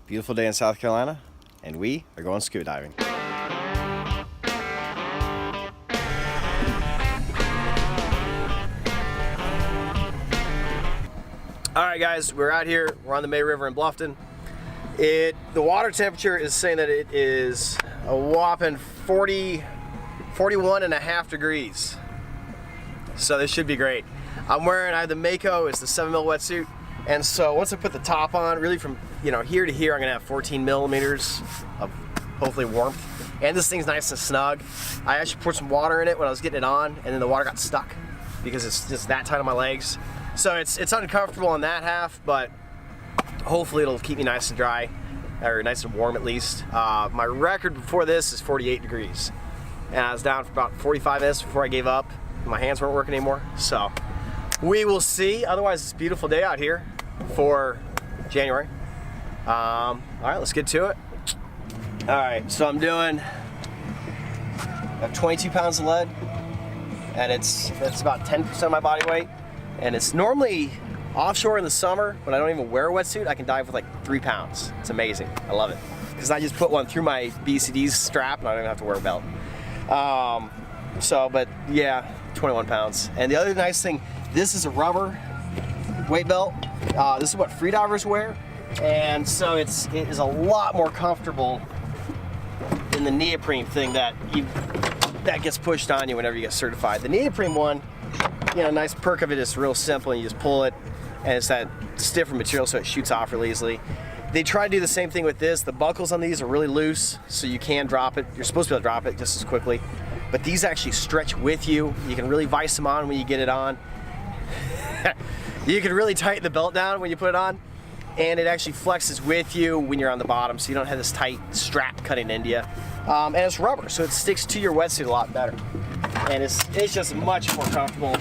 Beautiful day in South Carolina, and we are going scuba diving. All right, guys, we're out here. We're on the May River in Bluffton. The water temperature is saying that it is a whopping 41 and a half degrees. So this should be great. I have the Mako, it's the 7mm wetsuit. And so once I put the top on, really from here to here, I'm gonna have 14 millimeters of hopefully warmth. And this thing's nice and snug. I actually poured some water in it when I was getting it on, and then the water got stuck because it's just that tight on my legs. So it's uncomfortable on that half, but hopefully it'll keep me nice and dry, or nice and warm at least. My record before this is 48 degrees. And I was down for about 45 minutes before I gave up. My hands weren't working anymore. So we will see. Otherwise, it's a beautiful day out here for January. All right, let's get to it. All right, so I have 22 pounds of lead, and it's about 10% of my body weight. And it's normally offshore in the summer, when I don't even wear a wetsuit, I can dive with like 3 pounds. It's amazing. I love it. Because I just put one through my BCD strap and I don't even have to wear a belt. But yeah, 21 pounds. And the other nice thing, this is a rubber weight belt. This is what freedivers wear. And so it is a lot more comfortable than the neoprene thing that gets pushed on you whenever you get certified. The neoprene one, nice perk of it is real simple, and you just pull it, and it's that stiffer material, so it shoots off really easily. They try to do the same thing with this. The buckles on these are really loose, so you can drop it. You're supposed to be able to drop it just as quickly, but these actually stretch with you. You can really vice them on when you get it on. You can really tighten the belt down when you put it on, and it actually flexes with you when you're on the bottom, so you don't have this tight strap cutting into you. And it's rubber, so it sticks to your wetsuit a lot better. And it's just much more comfortable.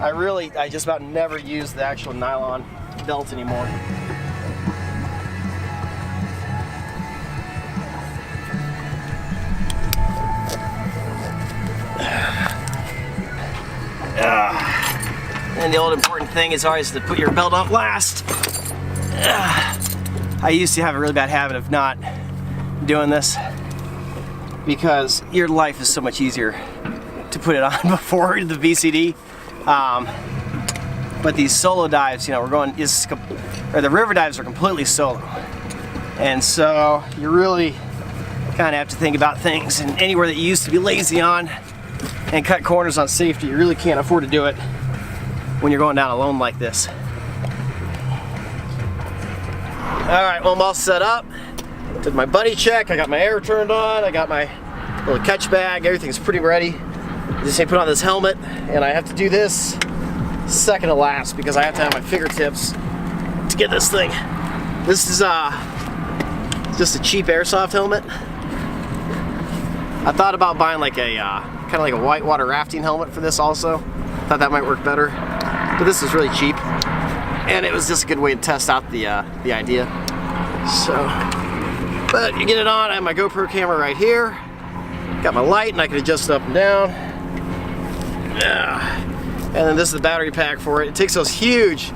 I just about never use the actual nylon belt anymore. And the old important thing is always to put your belt up last. I used to have a really bad habit of not doing this because your life is so much easier to put it on before the VCD. But these solo dives, the river dives are completely solo. And so you really kind of have to think about things, and anywhere that you used to be lazy on and cut corners on safety, you really can't afford to do it when you're going down alone like this. All right, well, I'm all set up. Did my buddy check, I got my air turned on, I got my little catch bag, everything's pretty ready. Just need to put on this helmet, and I have to do this second to last because I have to have my fingertips to get this thing. This is just a cheap airsoft helmet. I thought about buying like a kind of like a whitewater rafting helmet for this also. Thought that might work better, but this is really cheap, and it was just a good way to test out the idea. So, but you get it on. I have my GoPro camera right here. Got my light, and I can adjust it up and down. And then this is the battery pack for it. It takes those huge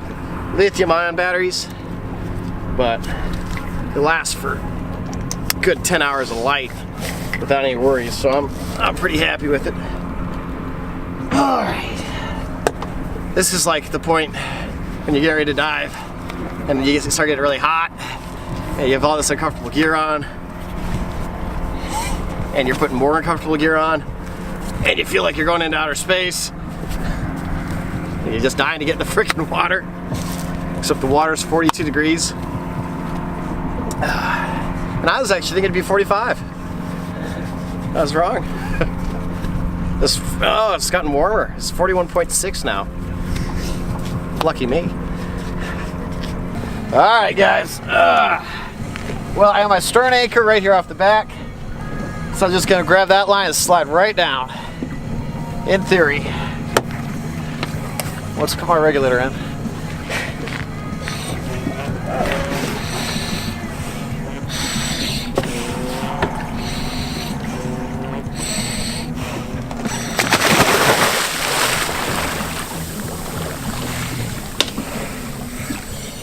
lithium-ion batteries, but it lasts for a good 10 hours of light without any worries. So I'm pretty happy with it. All right. This is like the point when you get ready to dive and you start getting really hot and you have all this uncomfortable gear on and you're putting more uncomfortable gear on and you feel like you're going into outer space and you're just dying to get in the freaking water, except the water's 42 degrees. And I was actually thinking it'd be 45. I was wrong. It's gotten warmer. It's 41.6 now. Lucky me. All right, guys. Well, I have my stern anchor right here off the back, so I'm just gonna grab that line and slide right down. In theory. Let's put my regulator in.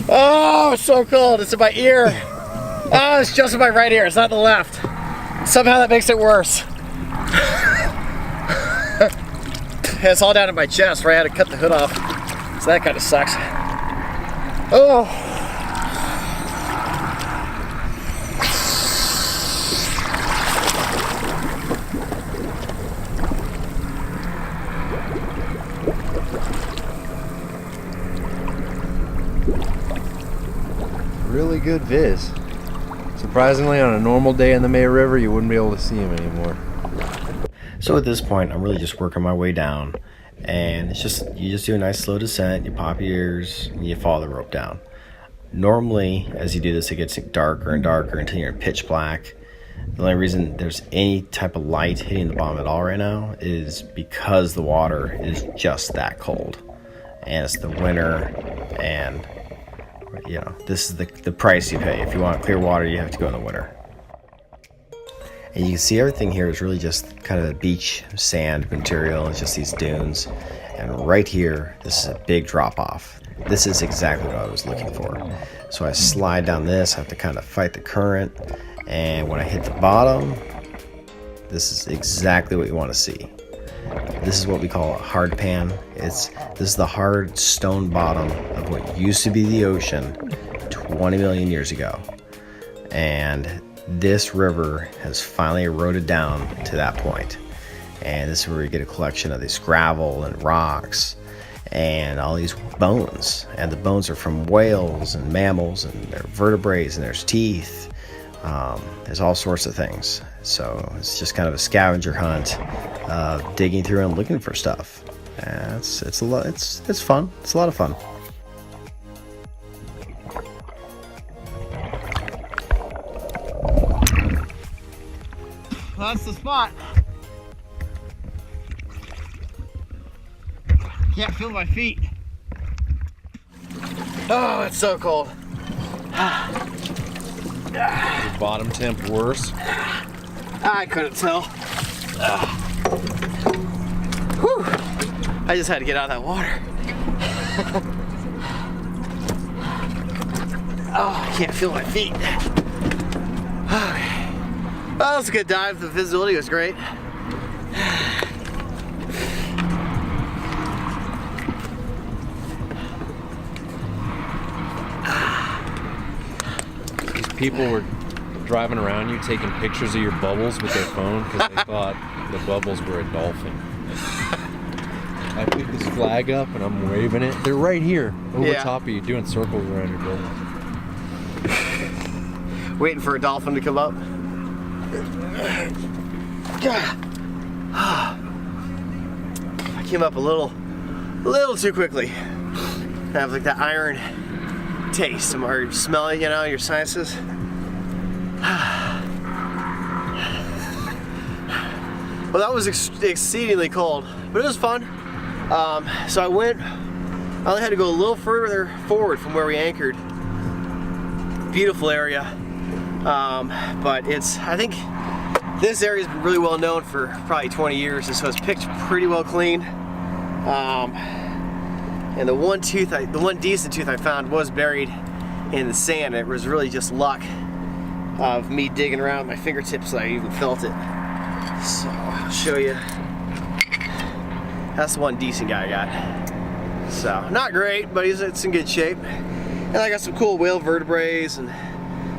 Oh, it's so cold. It's in my ear. Oh, it's just in my right ear. It's not the left. Somehow that makes it worse. It's all down in my chest where I had to cut the hood off. So that kind of sucks. Oh. Really good viz. Surprisingly, on a normal day in the May River, you wouldn't be able to see him anymore. So at this point, I'm really just working my way down, and it's just, you just do a nice slow descent, you pop your ears, and you follow the rope down. Normally, as you do this, it gets darker and darker until you're in pitch black. The only reason there's any type of light hitting the bottom at all right now is because the water is just that cold. And it's the winter, and you know, this is the price you pay. If you want clear water, you have to go in the winter. And you can see everything here is really just kind of a beach sand material. It's just these dunes. And right here, this is a big drop off. This is exactly what I was looking for. So I slide down this, I have to kind of fight the current. And when I hit the bottom, this is exactly what you want to see. This is what we call a hard pan. This is the hard stone bottom of what used to be the ocean 20 million years ago. And this river has finally eroded down to that point. And this is where you get a collection of this gravel and rocks and all these bones. And the bones are from whales and mammals, and there are vertebrae, and there's teeth. There's all sorts of things. So it's just kind of a scavenger hunt, digging through and looking for stuff. And it's fun. It's a lot of fun. That's the spot. Can't feel my feet. Oh, it's so cold. Your bottom temp worse? I couldn't tell. Whew. I just had to get out of that water. Oh, I can't feel my feet. Okay. Well, that was a good dive. The visibility was great. These people were driving around you taking pictures of your bubbles with their phone because they thought the bubbles were a dolphin. I picked this flag up and I'm waving it. They're right here over top of you doing circles around your bubbles. Waiting for a dolphin to come up. I came up a little too quickly. I have like that iron taste. I'm already smelling, you know, your sinuses. Well, that was exceedingly cold, but it was fun. So I only had to go a little further forward from where we anchored. Beautiful area. But I think this area's been really well known for probably 20 years, and so it's picked pretty well clean. And the one decent tooth I found was buried in the sand. It was really just luck of me digging around with my fingertips that I even felt it. So I'll show you. That's the one decent guy I got. So not great, but it's in good shape. And I got some cool whale vertebrae and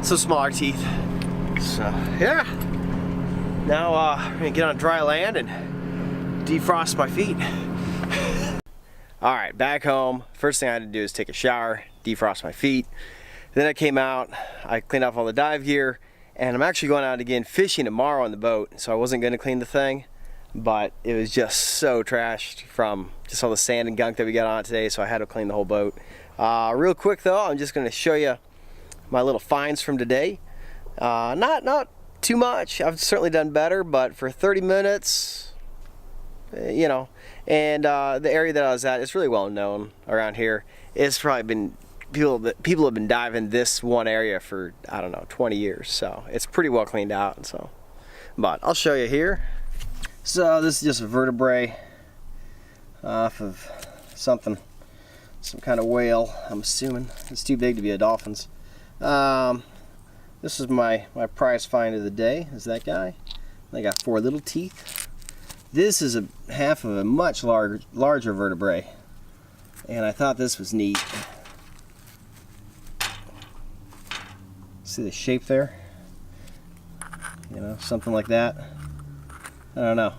some smaller teeth. So yeah. Now we're gonna get on dry land and defrost my feet. All right, back home. First thing I had to do is take a shower, defrost my feet. Then I came out, I cleaned off all the dive gear, and I'm actually going out again fishing tomorrow on the boat. So I wasn't gonna clean the thing, but it was just so trashed from just all the sand and gunk that we got on it today, so I had to clean the whole boat. Real quick though, I'm just gonna show you my little finds from today. Not too much. I've certainly done better, but for 30 minutes, you know, and the area that I was at is really well known around here. It's probably been people have been diving this one area for, I don't know, 20 years, so it's pretty well cleaned out. So, but I'll show you here. So this is just a vertebrae off of some kind of whale. I'm assuming it's too big to be a dolphin's. This This is my prize find of the day, is that guy. I got 4 little teeth. This is a half of a much larger vertebrae, and I thought this was neat. See the shape there? You know, something like that. I don't know.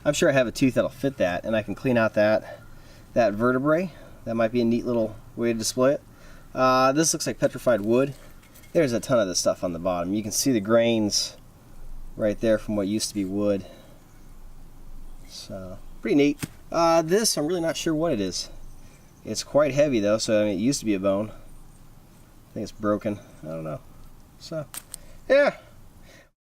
I'm sure I have a tooth that'll fit that, and I can clean out that vertebrae. That might be a neat little way to display it. This looks like petrified wood. There's a ton of this stuff on the bottom. You can see the grains right there from what used to be wood. So, pretty neat. This, I'm really not sure what it is. It's quite heavy though, so I mean, it used to be a bone. I think it's broken. I don't know. So, yeah.